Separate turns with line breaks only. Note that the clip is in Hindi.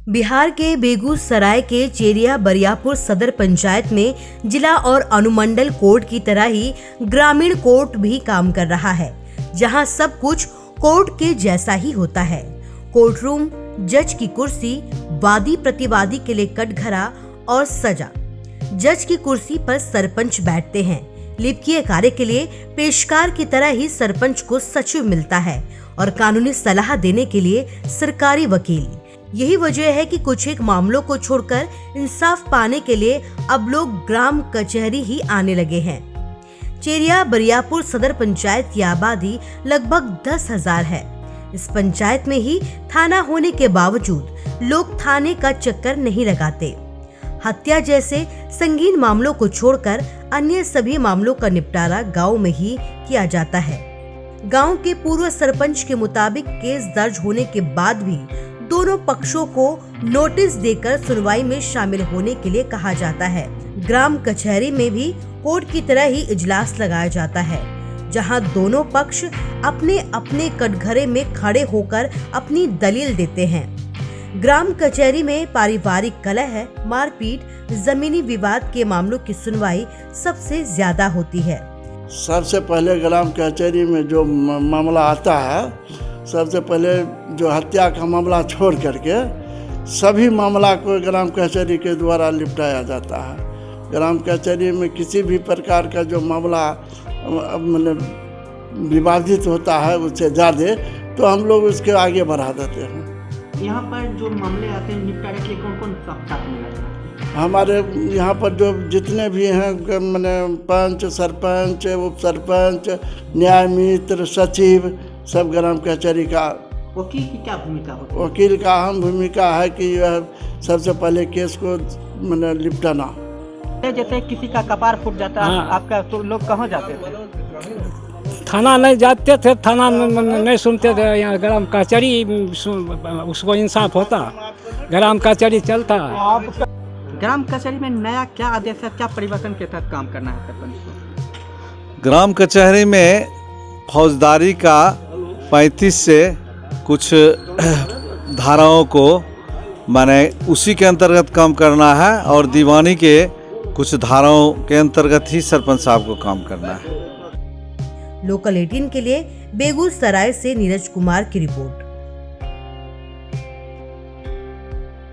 बिहार के बेगूसराय के चेरिया बरियापुर सदर पंचायत में जिला और अनुमंडल कोर्ट की तरह ही ग्रामीण कोर्ट भी काम कर रहा है, जहां सब कुछ कोर्ट के जैसा ही होता है। कोर्ट रूम, जज की कुर्सी, वादी प्रतिवादी के लिए कटघरा और सजा। जज की कुर्सी पर सरपंच बैठते हैं। लिपिकीय कार्य के लिए पेशकार की तरह ही सरपंच को सचिव मिलता है और कानूनी सलाह देने के लिए सरकारी वकील। यही वजह है कि कुछ एक मामलों को छोड़कर इंसाफ पाने के लिए अब लोग ग्राम कचहरी ही आने लगे हैं। चेरिया बरियापुर सदर पंचायत की आबादी लगभग 10,000 है। इस पंचायत में ही थाना होने के बावजूद लोग थाने का चक्कर नहीं लगाते। हत्या जैसे संगीन मामलों को छोड़कर अन्य सभी मामलों का निपटारा गांव में ही किया जाता है। गांव के पूर्व सरपंच के मुताबिक केस दर्ज होने के बाद भी दोनों पक्षों को नोटिस देकर सुनवाई में शामिल होने के लिए कहा जाता है। ग्राम कचहरी में भी कोर्ट की तरह ही इजलास लगाया जाता है, जहां दोनों पक्ष अपने अपने कटघरे में खड़े होकर अपनी दलील देते हैं। ग्राम कचहरी में पारिवारिक कलह, मारपीट, जमीनी विवाद के मामलों की सुनवाई सबसे ज्यादा होती है।
सबसे पहले ग्राम कचहरी में जो मामला आता है, सबसे पहले जो हत्या का मामला छोड़ करके सभी मामला को ग्राम कचहरी के द्वारा निपटाया जाता है। ग्राम कचहरी में किसी भी प्रकार का जो मामला मतलब विवादित होता है उससे ज़्यादा तो हम लोग उसके आगे बढ़ा देते हैं।
यहाँ पर जो मामले आते हैं निपटारे के लिए कौन कौन साथ में आते हैं?
हमारे यहाँ पर जो जितने भी हैं मैंने पंच, सरपंच, उप सरपंच, न्याय मित्र, सचिव, सब ग्राम कचहरी का।
वकील की क्या भूमिका होती है?
वकील का अहम भूमिका है कि यह सबसे पहले केस को मैंने निपटाना।
जैसे किसी का कपार फूट जाता है, आपका तो लोग कहाँ जाते थे?
थाना नहीं जाते थे, थाना नहीं सुनते थे। यहाँ ग्राम कचहरी उसको इंसाफ होता, ग्राम कचहरी चलता।
ग्राम कचहरी में नया क्या आदेश है, क्या परिवर्तन के तहत काम करना है सरपंच को?
ग्राम कचहरी में फौजदारी का 35 से कुछ धाराओं को माने उसी के अंतर्गत काम करना है और दीवानी के कुछ धाराओं के अंतर्गत ही सरपंच साहब को काम करना है।
लोकल 18 के लिए बेगूसराय से नीरज कुमार की रिपोर्ट।